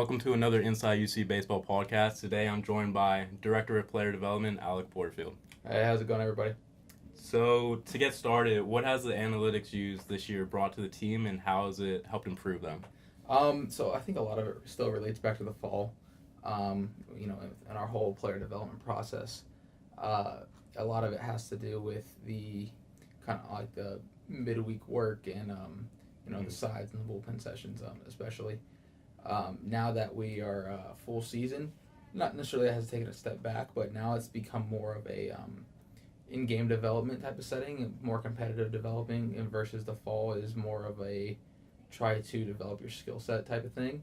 Welcome to another Inside UC Baseball podcast. Today I'm joined by Director of Player Development Alec Porterfield. Hey, how's it going, everybody? So, to get started, what has the analytics used this year brought to the team, and how has it helped improve them? So I think a lot of it still relates back to the fall, and our whole player development process. A lot of it has to do with the kind of like the midweek work and the sides and the bullpen sessions, especially. Now that we are full season, not necessarily has taken a step back, but now it's become more of a in-game development type of setting, more competitive developing, and versus the fall is more of a try to develop your skill set type of thing.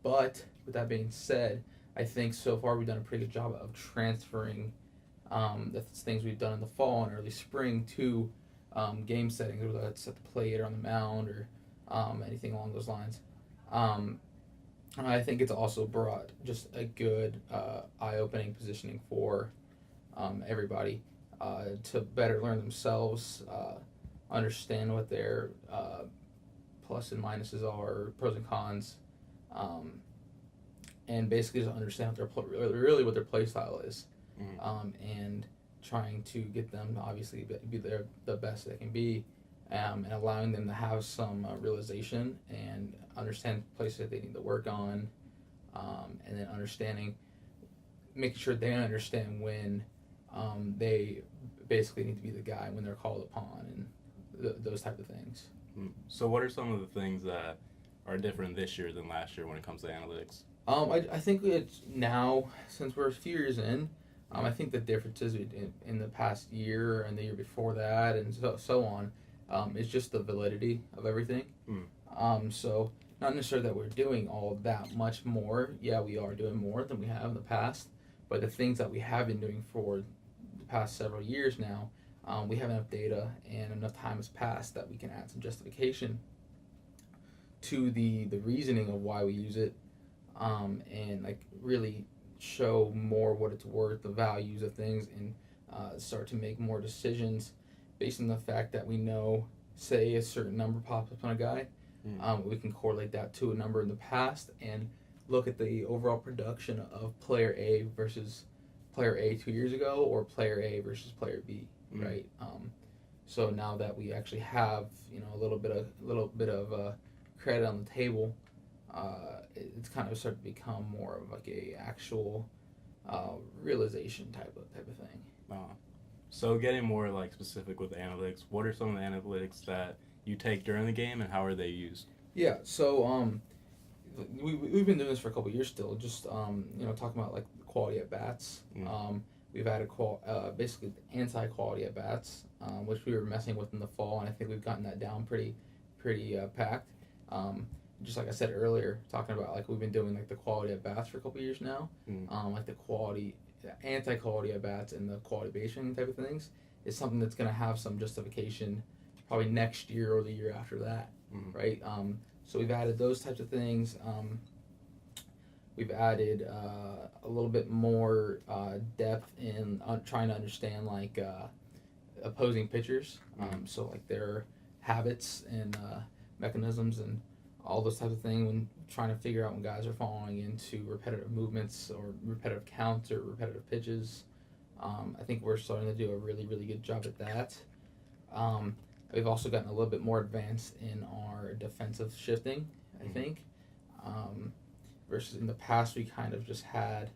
But with that being said, I think so far we've done a pretty good job of transferring the things we've done in the fall and early spring to game settings, whether that's at the plate or on the mound or anything along those lines. I think it's also brought just a good eye-opening positioning for everybody to better learn themselves, understand what their plus and minuses are, pros and cons, and basically just understand what their play style is, and trying to get them to obviously be the best they can be, and allowing them to have some realization and understand places that they need to work on, and then making sure they understand when they basically need to be the guy when they're called upon, and those type of things. So what are some of the things that are different this year than last year when it comes to analytics? I think it's now, since we're a few years in, I think the differences in the past year and the year before that and so on is just the validity of everything. So not necessarily that we're doing all that much more. Yeah, we are doing more than we have in the past, but the things that we have been doing for the past several years now, we have enough data and enough time has passed that we can add some justification to the reasoning of why we use it, and like really show more what it's worth, the values of things, and start to make more decisions based on the fact that we know, say a certain number pops up on a guy, we can correlate that to a number in the past and look at the overall production of player A versus player A 2 years ago, or player A versus player B, right? So now that we actually have a little bit of credit on the table, it's kind of started to become more of like a actual realization type of thing. So getting more like specific with analytics, what are some of the analytics that you take during the game, and how are they used? Yeah, so we've been doing this for a couple of years still, just talking about like the quality at bats. We've added basically anti-quality at bats, which we were messing with in the fall, and I think we've gotten that down pretty packed. Just like I said earlier, talking about like we've been doing like the quality at bats for a couple of years now, like the anti-quality at bats and the quality base running type of things is something that's going to have some justification probably next year or the year after that, right? So we've added those types of things. We've added a little bit more depth in trying to understand like opposing pitchers, so like their habits and mechanisms and all those types of things when trying to figure out when guys are falling into repetitive movements or repetitive counts or repetitive pitches. I think we're starting to do a really, really good job at that. We've also gotten a little bit more advanced in our defensive shifting, I think. Versus in the past, we kind of just had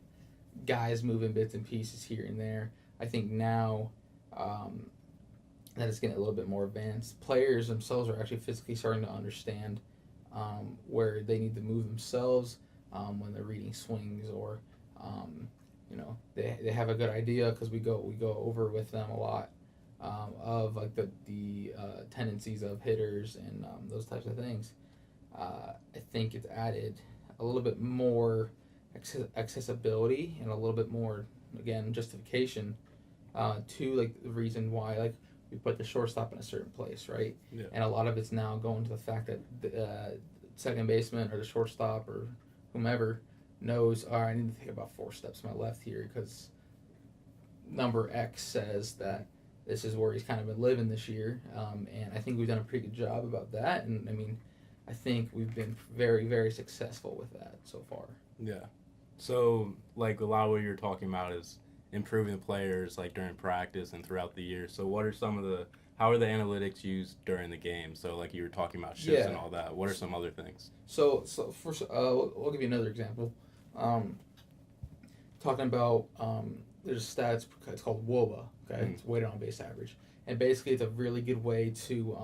guys moving bits and pieces here and there. I think now that it's getting a little bit more advanced. Players themselves are actually physically starting to understand where they need to move themselves when they're reading swings, or they have a good idea because we go over with them a lot of like the tendencies of hitters and those types of things. I think it's added a little bit more accessibility and a little bit more, again, justification to like the reason why like we put the shortstop in a certain place, right? Yeah. And a lot of it's now going to the fact that the second baseman or the shortstop or whomever knows, all right, I need to take about 4 steps to my left here because number X says that this is where he's kind of been living this year. And I think we've done a pretty good job about that. And I mean, I think we've been very, very successful with that so far. Yeah. So, like, a lot of what you're talking about is improving the players, like, during practice and throughout the year. So, what are some of the, how are the analytics used during the game? So, like, you were talking about shifts and Yeah. all that. What are some other things? So first, we'll give you another example. Um, Talking about there's a stat. It's called WOBA. Okay, it's weighted on base average, and basically it's a really good way to.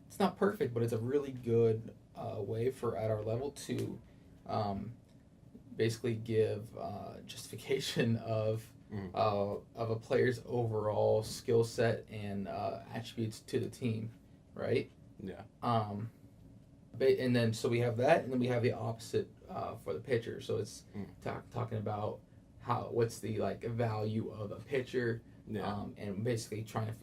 It's not perfect, but it's a really good way for at our level to um, basically give justification of a player's overall skill set and attributes to the team, right? Yeah. And then so we have that, and then we have the opposite for the pitcher. So it's talking about what's the like value of a pitcher, Yeah. and basically trying to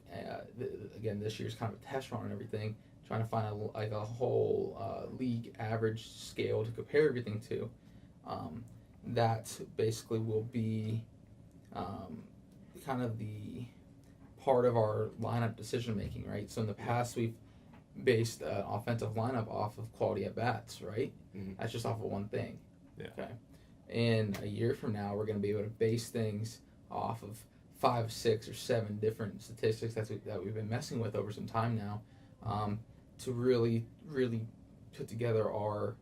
again, this year's kind of a test run and everything, trying to find a whole league average scale to compare everything to. That basically will be kind of the part of our lineup decision making, right? So in the past we've based an offensive lineup off of quality at bats, right? Mm-hmm. That's just off of one thing. Yeah. Okay. And a year from now, we're going to be able to base things off of 5, 6, or 7 different statistics that we've been messing with over some time now, to really, really put together our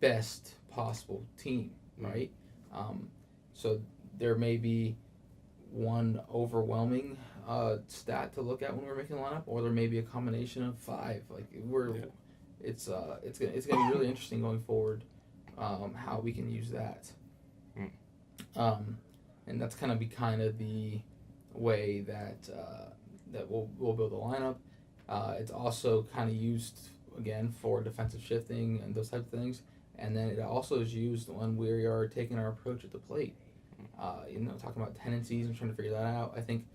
best possible team, right? So there may be one overwhelming stat to look at when we're making a lineup, or there may be a combination of 5. Like it's gonna be really interesting going forward, how we can use that. And that's kind of the way that we'll build a lineup. It's also kind of used again for defensive shifting and those types of things, and then it also is used when we are taking our approach at the plate. Talking about tendencies and trying to figure that out. I think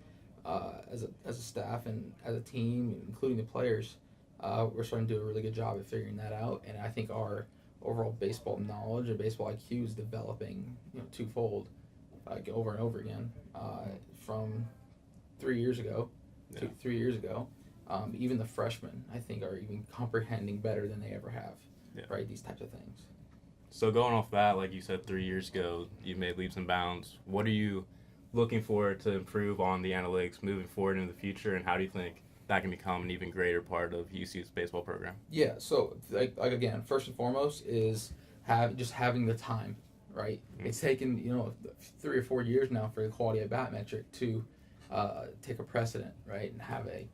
as a staff and as a team, including the players, we're starting to do a really good job at figuring that out. And I think our overall baseball knowledge and baseball IQ is developing, twofold, over and over again, from 3 years ago. Yeah. 3 years ago. Even the freshmen, I think, are even comprehending better than they ever have. Yeah. Right, these types of things. So going off that, like you said, 3 years ago, you made leaps and bounds. What are you looking for to improve on the analytics moving forward in the future, and how do you think that can become an even greater part of UC's baseball program? Yeah, so like again, first and foremost is having the time, right? Mm-hmm. It's taken 3 or 4 years now for the quality at bat metric to take a precedent, right, and have a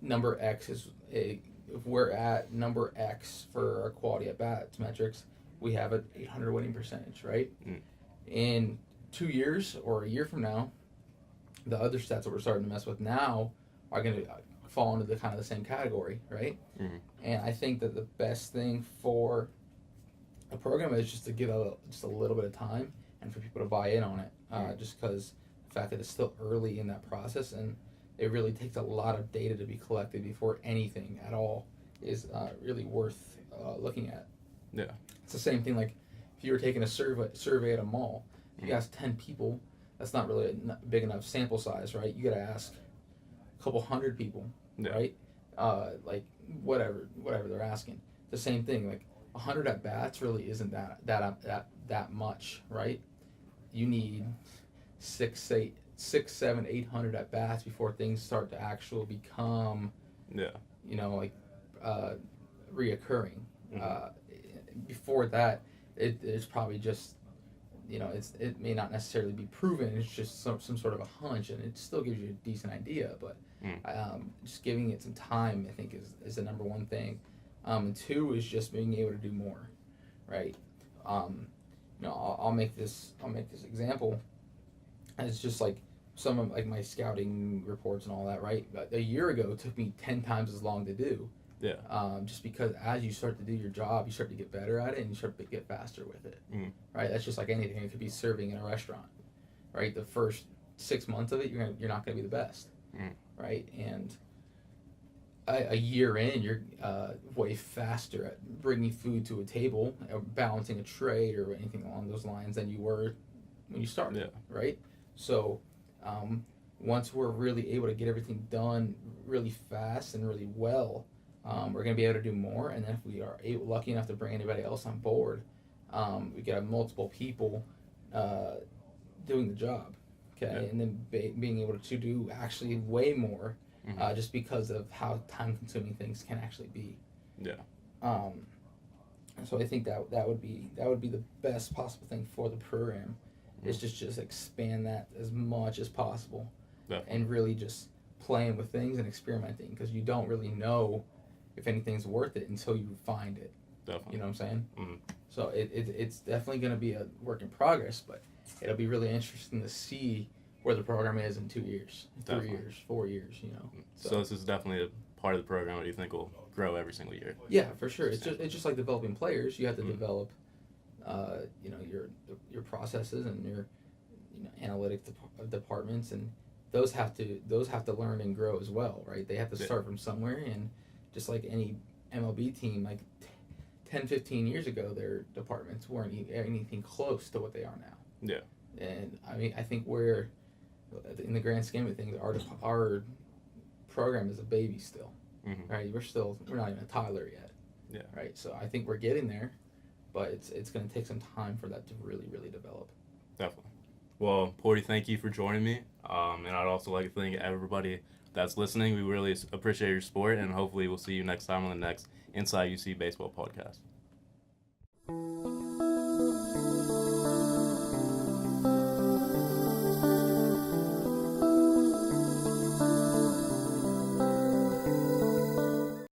number X if we're at number X for our quality at bats metrics, we have an 800 winning percentage, right? In 2 years or a year from now, the other stats that we're starting to mess with now are going to fall into the kind of the same category, right? Mm-hmm. And I think that the best thing for a program is just to give just a little bit of time and for people to buy in on it, just because the fact that it's still early in that process, and it really takes a lot of data to be collected before anything at all is really worth looking at. Yeah. It's the same thing like if you were taking a survey at a mall. If you ask 10 people, that's not really a big enough sample size, right? You got to ask a couple hundred people, right? Like whatever they're asking. The same thing, like 100 at bats really isn't that much, right? You need 6, 7, 800 at bats before things start to actually become, reoccurring. Before that, it's probably just, it may not necessarily be proven. It's just some sort of a hunch, and it still gives you a decent idea. But just giving it some time, I think, is the number one thing. And 2 is just being able to do more, right? I'll make this example. And it's just like some of like my scouting reports and all that, right? A year ago, it took me 10 times as long to do. Yeah. Just because as you start to do your job, you start to get better at it, and you start to get faster with it. Right? That's just like anything. It could be serving in a restaurant, right? The first 6 months of it, you're not gonna be the best, right? And a year in, you're way faster at bringing food to a table, or balancing a tray, or anything along those lines than you were when you started, right? So once we're really able to get everything done really fast and really well, We're going to be able to do more, and then if we are lucky enough to bring anybody else on board, we could have multiple people doing the job, okay, Yeah. and then being able to do actually way more, just because of how time-consuming things can actually be. Yeah. So I think that would be the best possible thing for the program, is just expand that as much as possible, Definitely. and really just playing with things and experimenting, because you don't really know if anything's worth it until you find it. Definitely. You know what I'm saying? Mm-hmm. So it's definitely going to be a work in progress, but it'll be really interesting to see where the program is in 2 years, 3 years, 4 years. You know. So this is definitely a part of the program that you think will grow every single year. Yeah, for sure. It's just like developing players. You have to develop, you know, your processes and your analytic departments, and those have to learn and grow as well, right? They have to start from somewhere, and just like any MLB team, like 10, 15 years ago, their departments weren't anything close to what they are now. Yeah. And I mean, I think we're, in the grand scheme of things, our program is a baby still, right? We're not even a toddler yet, right? So I think we're getting there, but it's going to take some time for that to really, really develop. Definitely. Well, Porty, thank you for joining me, and I'd also like to thank everybody that's listening. We really appreciate your support, and hopefully we'll see you next time on the next Inside UC Baseball podcast.